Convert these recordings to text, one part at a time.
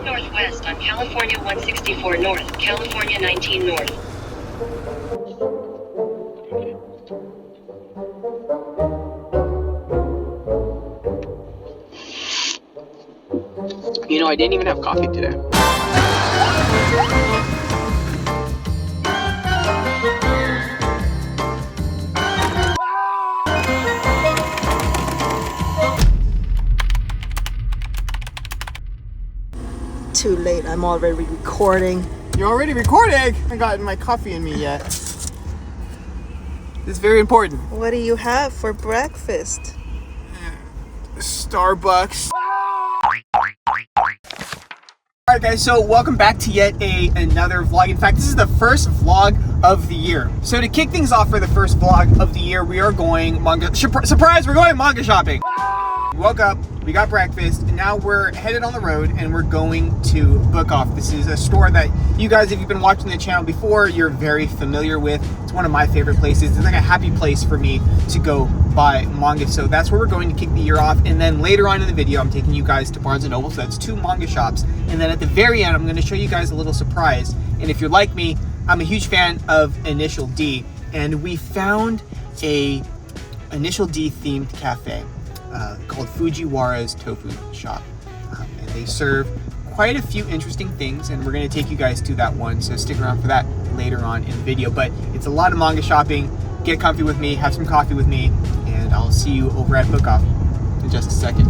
northwest on California 164 North, California 19 North. You know, I didn't even have coffee today. Too late, I'm already recording. You're already recording? I haven't gotten my coffee in me yet. This is very important. What do you have for breakfast? Starbucks. Alright guys, so welcome back to yet another vlog. In fact, this is the first vlog of the year. So to kick things off for the first vlog of the year, we are going surprise, we're going manga shopping. We woke up, we got breakfast, and now we're headed on the road and we're going to Book Off. This is a store that you guys, if you've been watching the channel before, you're very familiar with. It's one of my favorite places. It's like a happy place for me to go buy manga. So that's where we're going to kick the year off. And then later on in the video, I'm taking you guys to Barnes & Noble. So that's 2 manga shops. And then at the very end, I'm going to show you guys a little surprise. And if you're like me, I'm a huge fan of Initial D. And we found a Initial D themed cafe called Fujiwara's Tofu Shop. And they serve quite a few interesting things, and we're going to take you guys to that one, so stick around for that later on in the video. But it's a lot of manga shopping. Get comfy with me, have some coffee with me, and I'll see you over at Book Off in just a second.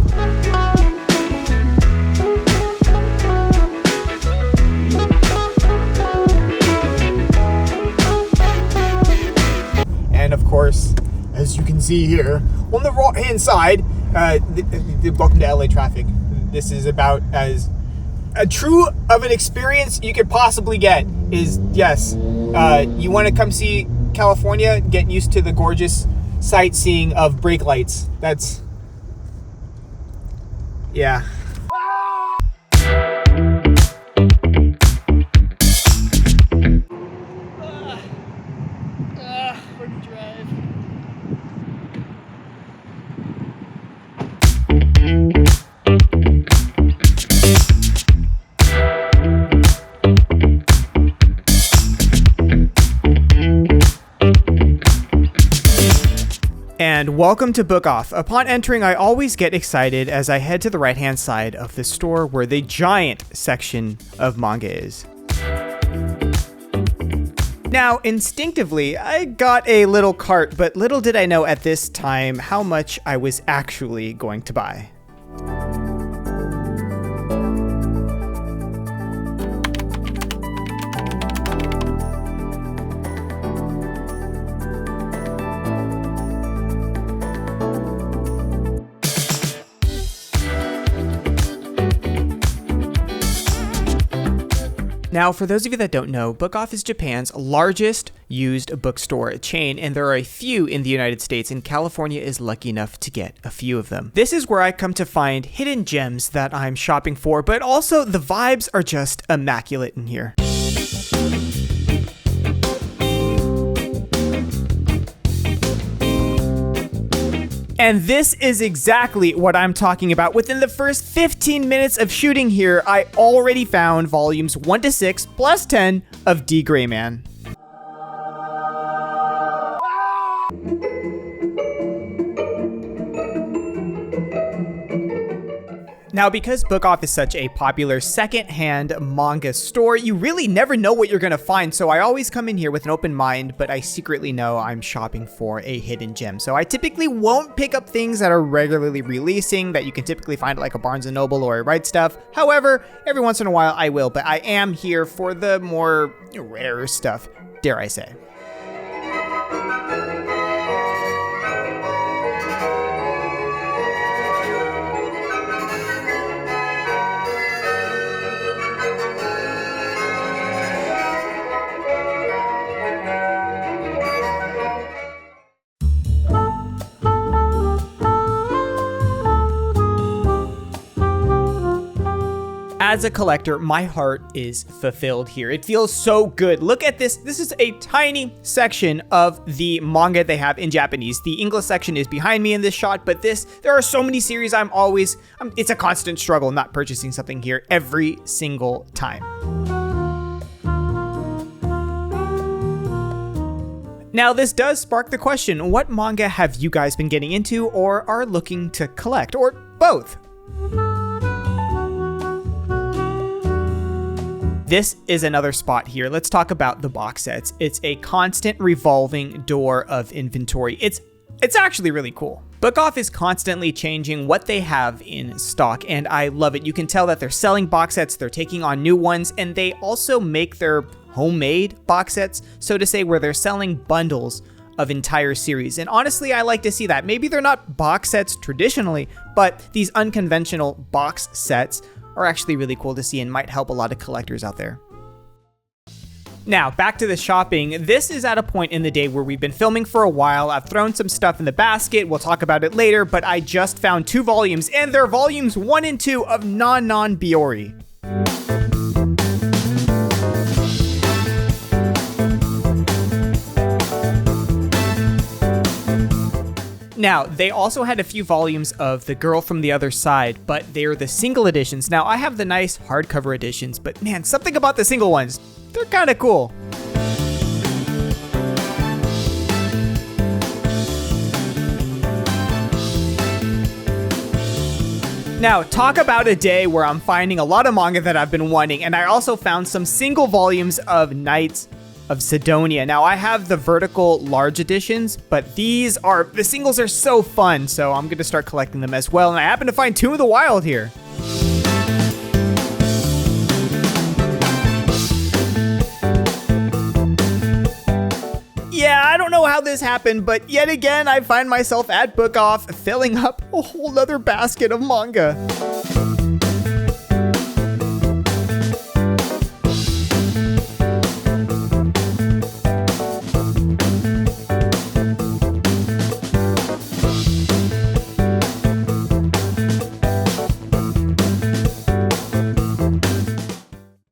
And of course, as you can see here on the right hand side, welcome to LA traffic. This is about as true of an experience you could possibly get. Is yes, you want to come see California, get used to the gorgeous sightseeing of brake lights. That's, yeah. And welcome to Book Off. Upon entering, I always get excited as I head to the right-hand side of the store where the giant section of manga is. Now, instinctively, I got a little cart, but little did I know at this time how much I was actually going to buy. Now, for those of you that don't know, Book Off is Japan's largest used bookstore chain, and there are a few in the United States, and California is lucky enough to get a few of them. This is where I come to find hidden gems that I'm shopping for, but also the vibes are just immaculate in here. And this is exactly what I'm talking about. Within the first 15 minutes of shooting here, I already found volumes 1 to 6 plus 10 of D. Gray Man. Now, because Book Off is such a popular second-hand manga store, you really never know what you're gonna find, so I always come in here with an open mind, but I secretly know I'm shopping for a hidden gem. So I typically won't pick up things that are regularly releasing that you can typically find at like a Barnes & Noble or a Right Stuff. However, every once in a while I will, but I am here for the more rare stuff, dare I say. as a collector, my heart is fulfilled here. It feels so good. Look at this. This is a tiny section of the manga they have in Japanese. The English section is behind me in this shot, but there are so many series it's a constant struggle not purchasing something here every single time. Now, this does spark the question, what manga have you guys been getting into or are looking to collect, or both? This is another spot here. Let's talk about the box sets. It's a constant revolving door of inventory. It's actually really cool. Book Off is constantly changing what they have in stock, and I love it. You can tell that they're selling box sets, they're taking on new ones, and they also make their homemade box sets, so to say, where they're selling bundles of entire series. And honestly, I like to see that. Maybe they're not box sets traditionally, but these unconventional box sets are actually really cool to see and might help a lot of collectors out there. Now, back to the shopping. This is at a point in the day where we've been filming for a while. I've thrown some stuff in the basket. We'll talk about it later, but I just found 2 volumes, and they're volumes 1 and 2 of Non Biyori. Now, they also had a few volumes of The Girl from the Other Side, but they're the single editions. Now, I have the nice hardcover editions, but man, something about the single ones, they're kind of cool. Now, talk about a day where I'm finding a lot of manga that I've been wanting, and I also found some single volumes of Knights of Sidonia. Now, I have the vertical large editions, but the singles are so fun, so I'm going to start collecting them as well, and I happen to find 2 of the wild here. Yeah, I don't know how this happened, but yet again, I find myself at Book Off filling up a whole other basket of manga.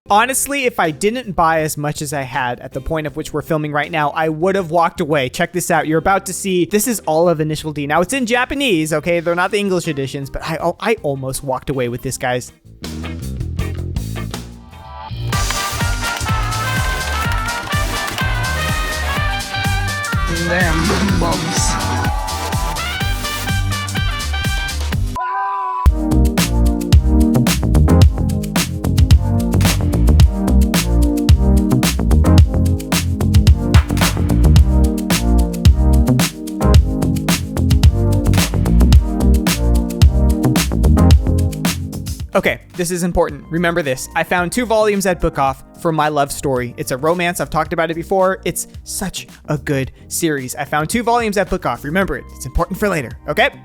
Honestly, if I didn't buy as much as I had at the point at which we're filming right now, I would have walked away. Check this out. You're about to see, this is all of Initial D. Now, it's in Japanese, okay? They're not the English editions, but I almost walked away with this, guys. Damn, bums. Okay, this is important. Remember this. I found 2 volumes at Book Off for My Love Story. It's a romance. I've talked about it before. It's such a good series. I found 2 volumes at Book Off. Remember it. It's important for later, okay?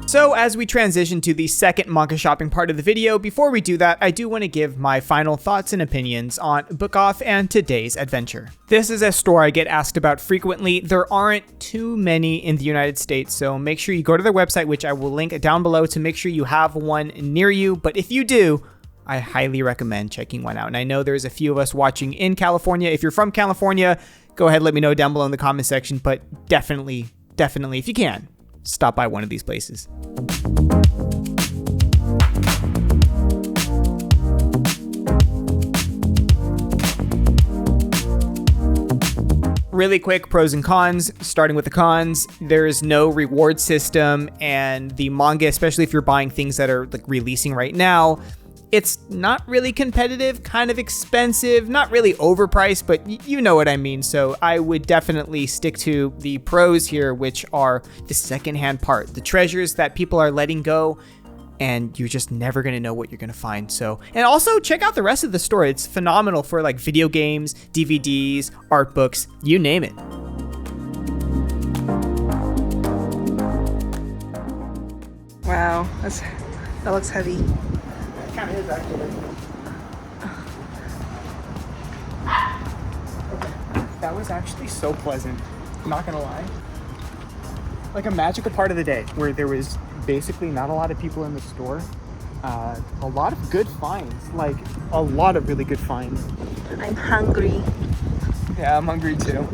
So as we transition to the second manga shopping part of the video, before we do that, I do want to give my final thoughts and opinions on Book Off and today's adventure. This is a store I get asked about frequently. There aren't too many in the United States, so make sure you go to their website, which I will link down below to make sure you have one near you. But if you do, I highly recommend checking one out. And I know there's a few of us watching in California. If you're from California, go ahead, let me know down below in the comment section, but definitely, if you can, stop by one of these places. Really quick pros and cons. Starting with the cons, there is no reward system, and the manga, especially if you're buying things that are like releasing right now, it's not really competitive, kind of expensive, not really overpriced, but you know what I mean. So I would definitely stick to the pros here, which are the secondhand part, the treasures that people are letting go, and you're just never going to know what you're going to find. So, and also check out the rest of the store. It's phenomenal for like video games, DVDs, art books, you name it. Wow, That looks heavy. It kind of is, actually. Okay. That was actually so pleasant. I'm not gonna lie. Like a magical part of the day where there was basically not a lot of people in the store. A lot of good finds. Like a lot of really good finds. I'm hungry. Yeah, I'm hungry too.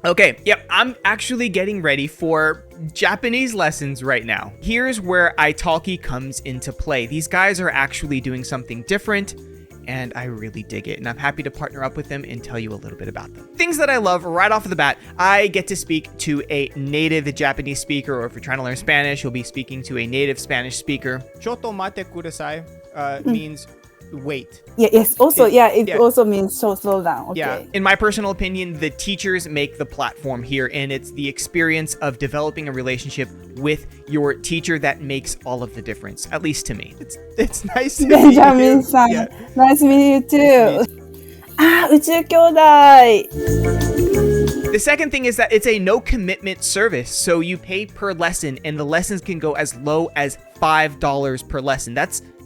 Okay, yep, I'm actually getting ready for Japanese lessons right now. Here's where italki comes into play. These guys are actually doing something different, and I really dig it, and I'm happy to partner up with them and tell you a little bit about them. Things that I love right off the bat, I get to speak to a native Japanese speaker, or if you're trying to learn Spanish, you'll be speaking to a native Spanish speaker. Chotto mate kudasai means wait. Yeah, yes. Also, it yeah. also means slow down. Okay. Yeah. In my personal opinion, the teachers make the platform here, and it's the experience of developing a relationship with your teacher that makes all of the difference, at least to me. It's nice to meet you. Benjamin-san, Yeah. nice to meet you too. Ah, 宇宙兄弟. The second thing is that it's a no commitment service, so you pay per lesson, and the lessons can go as low as $5 per lesson.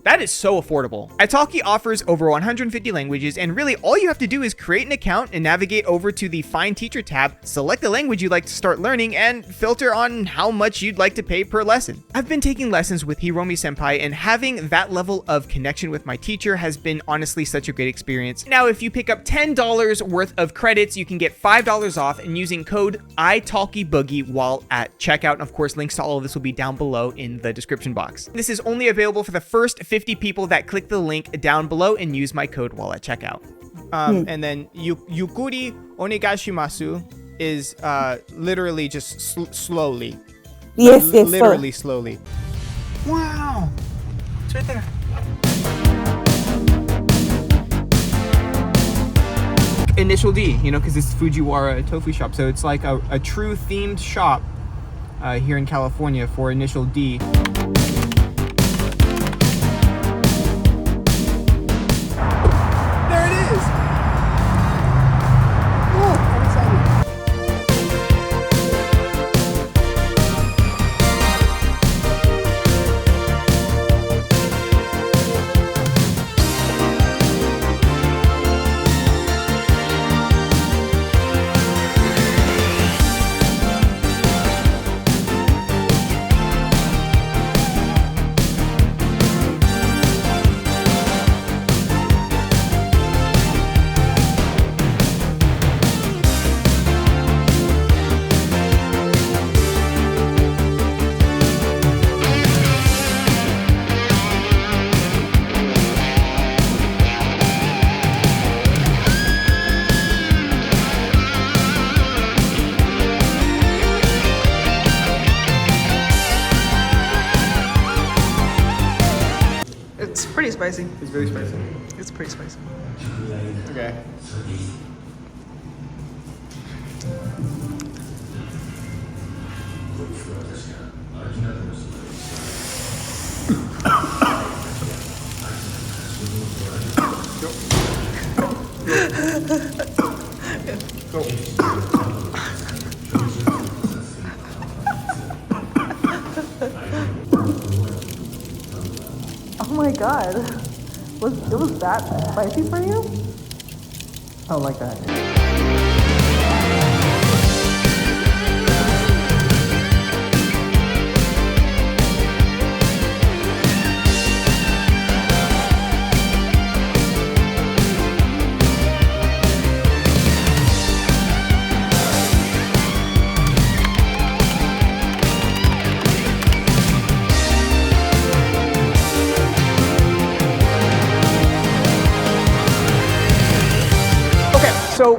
That is so affordable. Italki offers over 150 languages, and really all you have to do is create an account and navigate over to the Find Teacher tab, select the language you'd like to start learning, and filter on how much you'd like to pay per lesson. I've been taking lessons with Hiromi Senpai, and having that level of connection with my teacher has been honestly such a great experience. Now, if you pick up $10 worth of credits, you can get $5 off, and using code ITALKIBOOGIE while at checkout. And of course, links to all of this will be down below in the description box. This is only available for the first 50 people that click the link down below and use my code while at checkout. And then yukuri onegashimasu is literally just slowly. Yes, Literally slowly. Wow. It's right there. Initial D, because it's Fujiwara tofu shop. So it's like a true themed shop here in California for Initial D. It's pretty spicy. It's very spicy. It's pretty spicy. Okay. Oh my god. It was that spicy for you? I don't like that.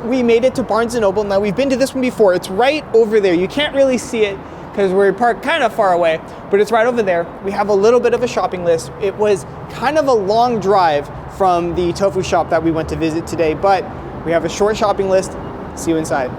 we made it to Barnes & Noble. Now, we've been to this one before. It's right over there. You can't really see it because we're parked kind of far away, but it's right over there. We have a little bit of a shopping list. It was kind of a long drive from the tofu shop that we went to visit today, but we have a short shopping list. See you inside.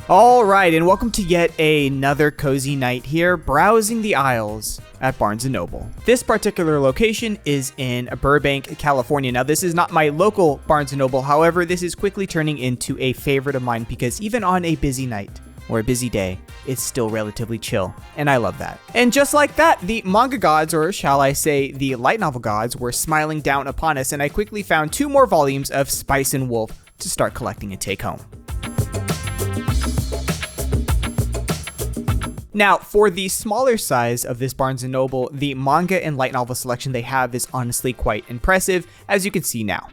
All right, and welcome to yet another cozy night here, browsing the aisles at Barnes & Noble. This particular location is in Burbank, California. Now, this is not my local Barnes & Noble. However, this is quickly turning into a favorite of mine because even on a busy night or a busy day, it's still relatively chill, and I love that. And just like that, the manga gods, or shall I say the light novel gods, were smiling down upon us, and I quickly found 2 more volumes of Spice and Wolf to start collecting and take home. Now, for the smaller size of this Barnes & Noble, the manga and light novel selection they have is honestly quite impressive, as you can see now.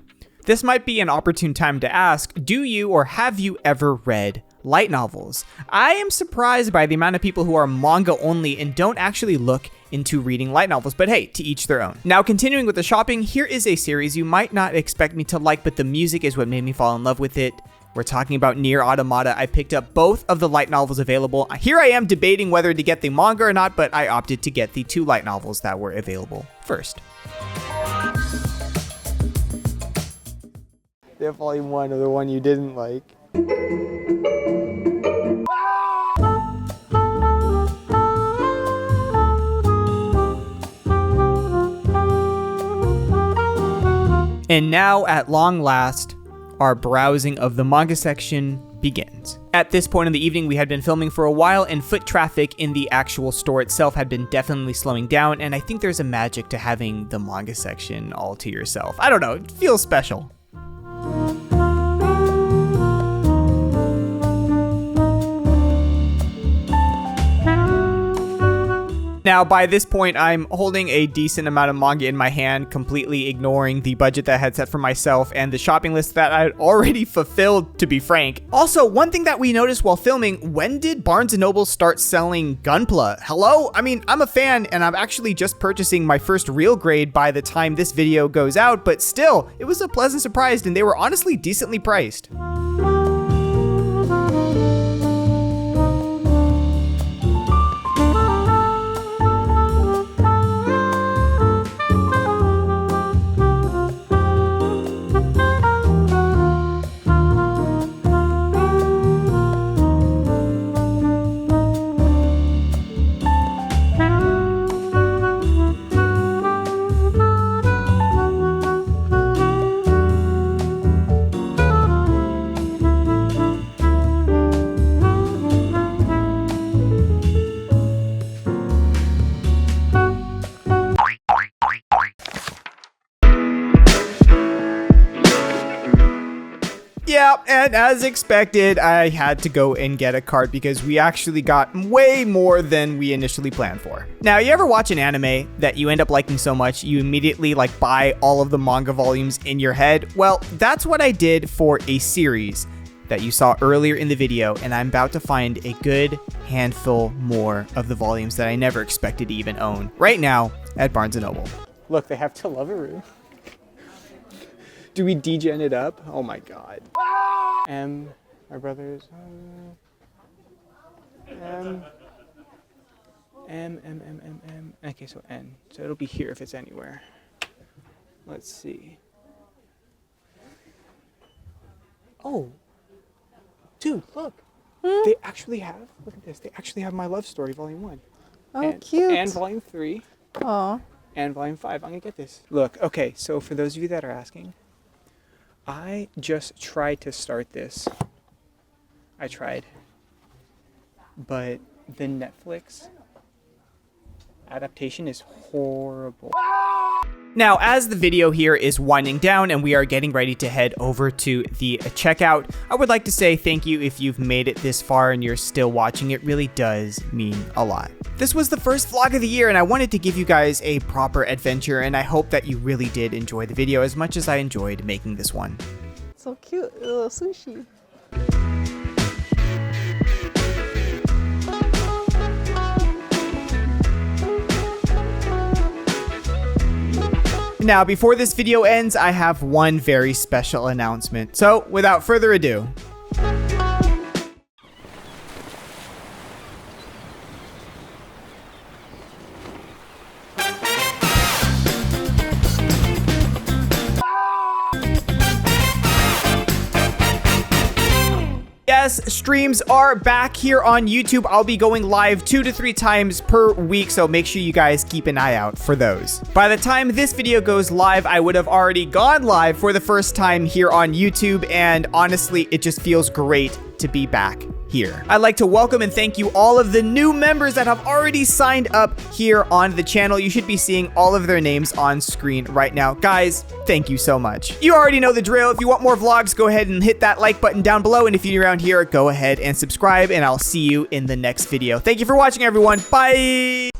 This might be an opportune time to ask, do you or have you ever read light novels? I am surprised by the amount of people who are manga only and don't actually look into reading light novels, but hey, to each their own. Now, continuing with the shopping, here is a series you might not expect me to like, but the music is what made me fall in love with it. We're talking about Nier Automata. I picked up both of the light novels available. Here I am debating whether to get the manga or not, but I opted to get the 2 light novels that were available first. They have volume 1 or the one you didn't like. And now, at long last, our browsing of the manga section begins. At this point in the evening, we had been filming for a while, and foot traffic in the actual store itself had been definitely slowing down, and I think there's a magic to having the manga section all to yourself. I don't know, it feels special. Now, by this point, I'm holding a decent amount of manga in my hand, completely ignoring the budget that I had set for myself and the shopping list that I had already fulfilled, to be frank. Also, one thing that we noticed while filming, when did Barnes & Noble start selling Gunpla? Hello? I mean, I'm a fan, and I'm actually just purchasing my first real grade by the time this video goes out, but still, it was a pleasant surprise, and they were honestly decently priced. Yeah, and as expected, I had to go and get a cart because we actually got way more than we initially planned for. Now, you ever watch an anime that you end up liking so much, you immediately buy all of the manga volumes in your head? Well, that's what I did for a series that you saw earlier in the video, and I'm about to find a good handful more of the volumes that I never expected to even own right now at Barnes & Noble. Look, they have To Love Aru. Do we degen it up? Oh my god. My brothers. M. Okay, so N. So it'll be here if it's anywhere. Let's see. Oh. Dude, look. They actually have, look at this. They actually have My Love Story Volume 1. Oh, cute. And Volume 3. Aw. And Volume 5. I'm gonna get this. Look, okay, so for those of you that are asking, I just tried to start this. I tried. But the Netflix adaptation is horrible. Now, as the video here is winding down and we are getting ready to head over to the checkout, I would like to say thank you if you've made it this far and you're still watching. It really does mean a lot. This was the first vlog of the year and I wanted to give you guys a proper adventure, and I hope that you really did enjoy the video as much as I enjoyed making this one. So cute. Little sushi. Now, before this video ends, I have one very special announcement. So, without further ado, yes, streams are back here on YouTube. I'll be going live 2 to 3 times per week, so make sure you guys keep an eye out for those. By the time this video goes live, I would have already gone live for the first time here on YouTube, and honestly, it just feels great to be back here. I'd like to welcome and thank you all of the new members that have already signed up here on the channel. You should be seeing all of their names on screen right now. Guys, thank you so much. You already know the drill. If you want more vlogs, go ahead and hit that like button down below. And if you're around here, go ahead and subscribe, and I'll see you in the next video. Thank you for watching, everyone. Bye.